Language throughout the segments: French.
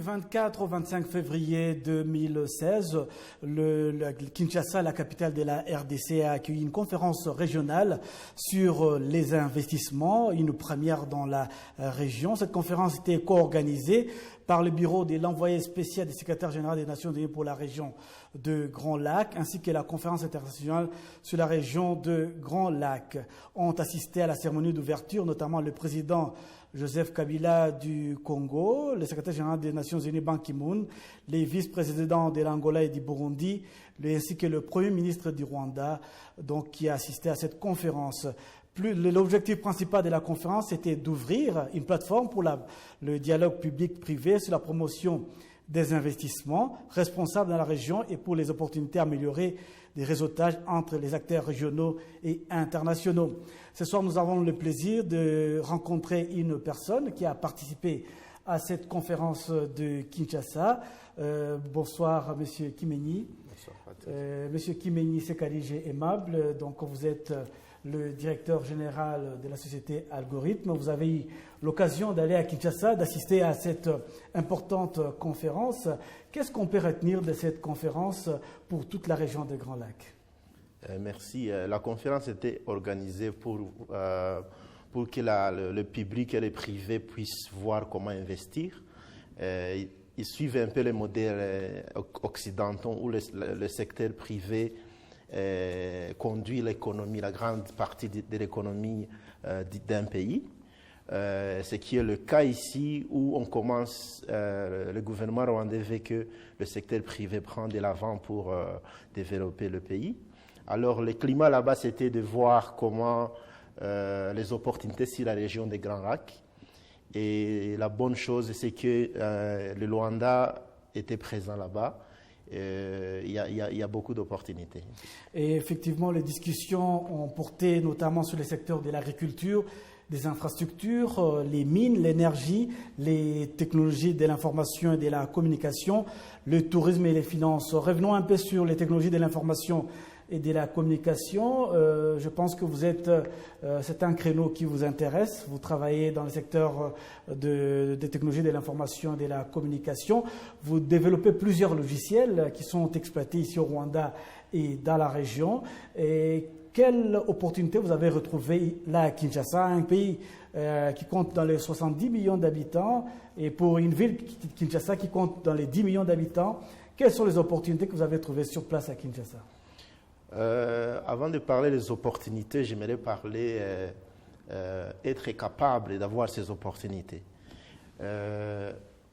24 au 25 février 2016, Kinshasa, la capitale de la RDC, a accueilli une conférence régionale sur les investissements, une première dans la région. Cette conférence était co-organisée par le bureau de l'envoyé spécial du secrétaire général des Nations Unies pour la région de Grand Lac, ainsi que la conférence internationale sur la région de Grand Lac. Ont assisté à la cérémonie d'ouverture, notamment le président Joseph Kabila du Congo, le secrétaire général des Nations Unies Ban Ki-moon, les vice-présidents de l'Angola et du Burundi, ainsi que le premier ministre du Rwanda, donc, qui a assisté à cette conférence. L'objectif principal de la conférence était d'ouvrir une plateforme pour le dialogue public-privé sur la promotion des investissements responsables dans la région et pour les opportunités améliorées des réseautages entre les acteurs régionaux et internationaux. Ce soir, nous avons le plaisir de rencontrer une personne qui a participé à cette conférence de Kinshasa. Bonsoir, Monsieur Kimenyi. Bonsoir, Monsieur Kimenyi Sekarige Aimable, donc vous êtes le directeur général de la société Algorithme. Vous avez eu l'occasion d'aller à Kinshasa, d'assister à cette importante conférence. Qu'est-ce qu'on peut retenir de cette conférence pour toute la région de Grand Lac? Merci. La conférence était organisée pour que le public et les privés puissent voir comment investir. Ils suivent un peu les modèles occidentaux où le secteur privé conduit l'économie, la grande partie de l'économie d'un pays. Ce qui est le cas ici où on commence, le gouvernement rwandais veut que le secteur privé prenne de l'avant pour développer le pays. Alors le climat là-bas, c'était de voir comment les opportunités sur la région des Grands Lacs. Et la bonne chose, c'est que le Rwanda était présent là-bas. Il y a beaucoup d'opportunités. Et effectivement, les discussions ont porté notamment sur les secteurs de l'agriculture, des infrastructures, les mines, l'énergie, les technologies de l'information et de la communication, le tourisme et les finances. Revenons un peu sur les technologies de l'information et de la communication. Je pense que c'est un créneau qui vous intéresse. Vous travaillez dans le secteur des technologies de l'information et de la communication. Vous développez plusieurs logiciels qui sont exploités ici au Rwanda et dans la région. Et quelle opportunité vous avez retrouvée là à Kinshasa, un pays qui compte dans les 70 millions d'habitants, et pour une ville, Kinshasa, qui compte dans les 10 millions d'habitants? Quelles sont les opportunités que vous avez trouvées sur place à Kinshasa? Avant de parler des opportunités, j'aimerais parler être capable d'avoir ces opportunités.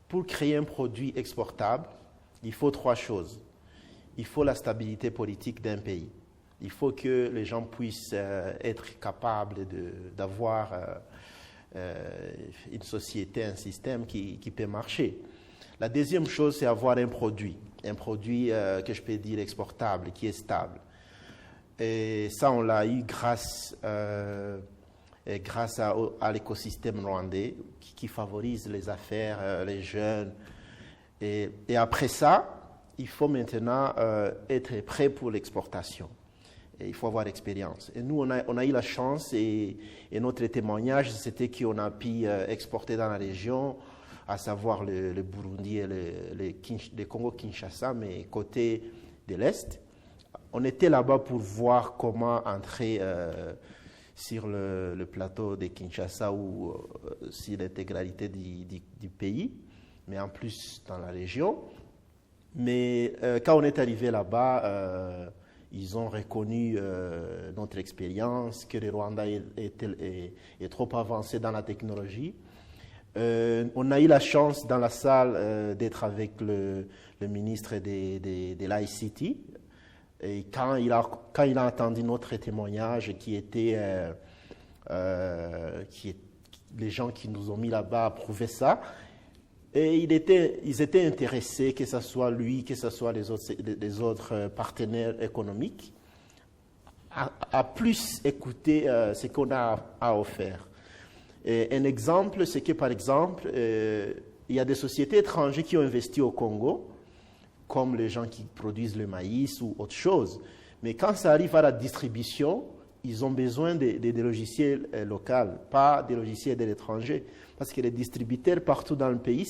Pour créer un produit exportable, il faut trois choses. Il faut la stabilité politique d'un pays. Il faut que les gens puissent être capables d'avoir une société, un système qui peut marcher. La deuxième chose, c'est avoir un produit que je peux dire exportable, qui est stable. Et ça, on l'a eu grâce à l'écosystème rwandais qui favorise les affaires, les jeunes. Et après ça, il faut maintenant être prêt pour l'exportation. Et il faut avoir l'expérience. Et nous, on a eu la chance, et notre témoignage, c'était qu'on a pu exporter dans la région, à savoir le Burundi et le Congo-Kinshasa, mais côté de l'Est. On était là-bas pour voir comment entrer sur le plateau de Kinshasa ou sur l'intégralité du pays, mais en plus dans la région. Mais quand on est arrivé là-bas, ils ont reconnu notre expérience, que le Rwanda est trop avancé dans la technologie. On a eu la chance dans la salle d'être avec le ministre de l'ICT. Et quand il a entendu notre témoignage, les gens qui nous ont mis là-bas approuvaient ça, et ils étaient intéressés, que ce soit lui, que ce soit les autres partenaires économiques, à plus écouter ce qu'on a à offrir. Et un exemple, c'est que par exemple, il y a des sociétés étrangères qui ont investi au Congo, comme les gens qui produisent le maïs ou autre chose. Mais quand ça arrive à la distribution, ils ont besoin des logiciels locaux, pas des logiciels de l'étranger. Parce que les distributeurs partout dans le pays,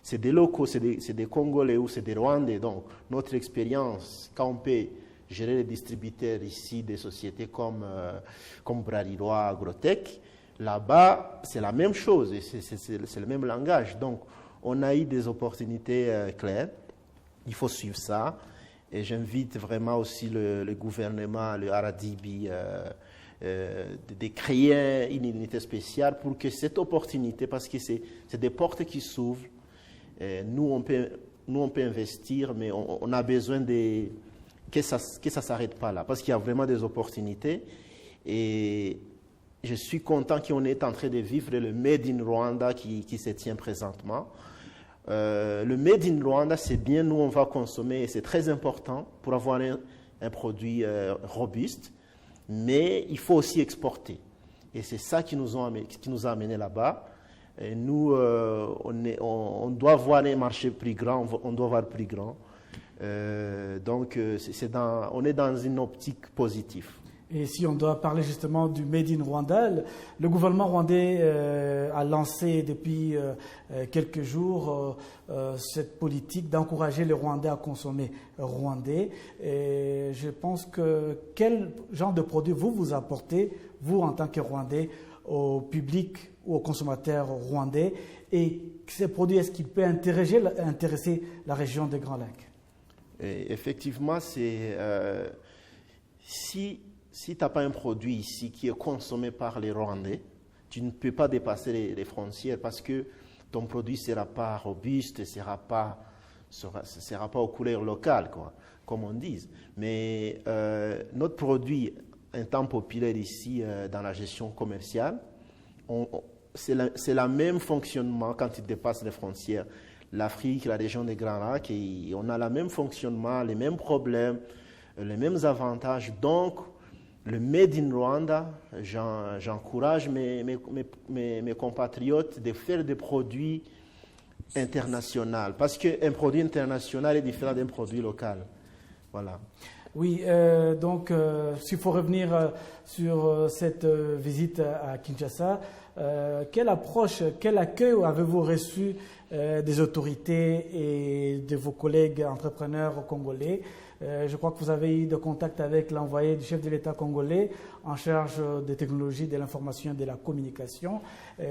c'est des locaux, c'est des Congolais ou c'est des Rwandais. Donc, notre expérience, quand on peut gérer les distributeurs ici des sociétés comme Bralirwa, Agrotech, là-bas, c'est la même chose et c'est le même langage. Donc, on a eu des opportunités claires. Il faut suivre ça. Et j'invite vraiment aussi le gouvernement, le RDB, de créer une unité spéciale pour que cette opportunité, parce que c'est des portes qui s'ouvrent. Nous, on peut investir, mais on a besoin que ça ne s'arrête pas là, parce qu'il y a vraiment des opportunités. Et je suis content qu'on est en train de vivre le Made in Rwanda qui se tient présentement. Le Made in Rwanda, c'est bien, nous on va consommer, et c'est très important pour avoir un produit robuste, mais il faut aussi exporter. Et c'est ça qui nous a amené là-bas. Et nous, on doit voir un marché plus grand, on doit voir plus grand. Donc, on est dans une optique positive. Et si on doit parler justement du Made in Rwanda, le gouvernement rwandais a lancé depuis quelques jours cette politique d'encourager les Rwandais à consommer rwandais. Et je pense que quel genre de produit vous apportez, vous en tant que Rwandais, au public ou aux consommateurs rwandais, et ces produits, est-ce qu'ils peuvent intéresser la région des Grands Lacs? Et effectivement, si tu n'as pas un produit ici qui est consommé par les Rwandais, tu ne peux pas dépasser les frontières parce que ton produit ne sera pas robuste, ne sera pas aux couleurs locales, quoi, comme on dit. Mais notre produit étant populaire ici dans la gestion commerciale, c'est le même fonctionnement quand il dépasse les frontières. L'Afrique, la région des Grands Lacs, on a le même fonctionnement, les mêmes problèmes, les mêmes avantages. Donc, le Made in Rwanda, j'encourage mes compatriotes de faire des produits internationaux. Parce qu'un produit international est différent d'un produit local. Voilà. Oui, donc s'il faut revenir sur cette visite à Kinshasa, quelle approche, quel accueil avez-vous reçu des autorités et de vos collègues entrepreneurs congolais? Je crois que vous avez eu de contact avec l'envoyé du chef de l'État congolais en charge des technologies, de l'information et de la communication.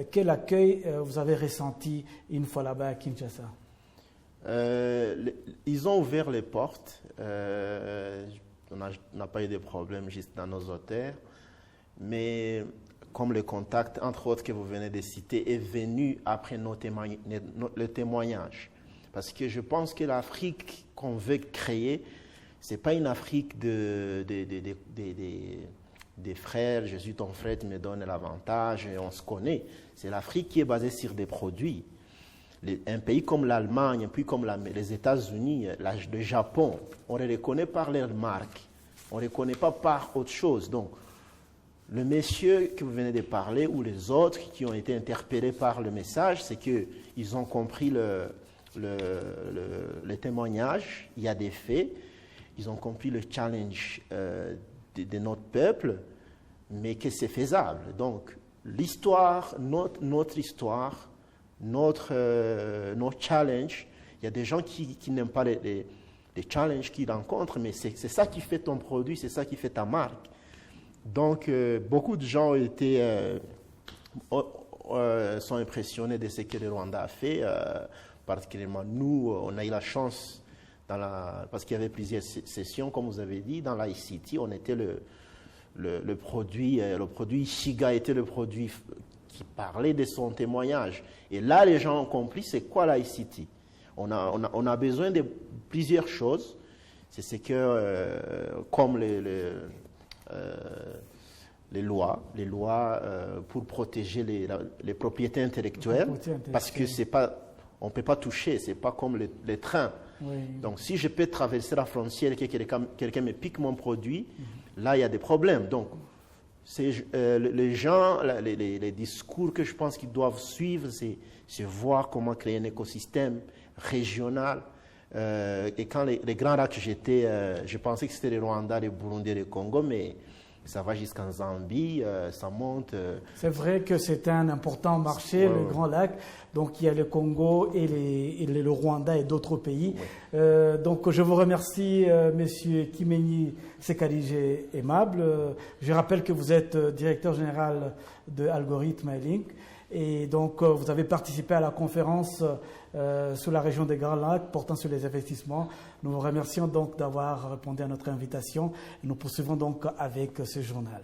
Quel accueil vous avez ressenti une fois là-bas à Kinshasa? Ils ont ouvert les portes. On n'a pas eu de problème juste dans nos hôtels. Mais comme le contact, entre autres, que vous venez de citer, est venu après le témoignage. Parce que je pense que l'Afrique qu'on veut créer, ce n'est pas une Afrique des frères, je suis ton frère, tu me donnes l'avantage, et on se connaît. C'est l'Afrique qui est basée sur des produits. Un pays comme l'Allemagne, puis comme les États-Unis, le Japon, on les reconnaît par leurs marques. On ne les reconnaît pas par autre chose. Donc, le monsieur que vous venez de parler ou les autres qui ont été interpellés par le message, c'est qu'ils ont compris le témoignage, il y a des faits, ils ont compris le challenge de notre peuple, mais que c'est faisable. Donc, l'histoire, notre histoire, notre challenge, il y a des gens qui n'aiment pas les challenges qu'ils rencontrent, mais c'est ça qui fait ton produit, c'est ça qui fait ta marque. Donc, beaucoup de gens sont impressionnés de ce que le Rwanda a fait. Particulièrement nous, on a eu la chance, parce qu'il y avait plusieurs sessions, comme vous avez dit, dans l'ICT, on était le produit Shiga était le produit qui parlait de son témoignage. Et là, les gens ont compris c'est quoi l'ICT. On a besoin de plusieurs choses. C'est ce que, comme les lois pour protéger les propriétés intellectuelles, parce que on ne peut pas toucher, ce n'est pas comme les trains. Oui. Donc, si je peux traverser la frontière et que quelqu'un me pique mon produit, là, il y a des problèmes. Donc, les gens, les discours que je pense qu'ils doivent suivre, c'est voir comment créer un écosystème régional. Et quand les grands lacs, je pensais que c'était le Rwanda, le Burundi et le Congo, mais Ça va jusqu'en Zambie, ça monte. C'est vrai que c'est un important marché, le Grand Lac. Donc il y a le Congo et le Rwanda et d'autres pays. Donc je vous remercie, Monsieur Kimenyi Sekalije Aimable. Je rappelle que vous êtes directeur général de Algorithme Link. Et donc vous avez participé à la conférence sur la région des Grands Lacs portant sur les investissements. Nous vous remercions donc d'avoir répondu à notre invitation et nous poursuivons donc avec ce journal.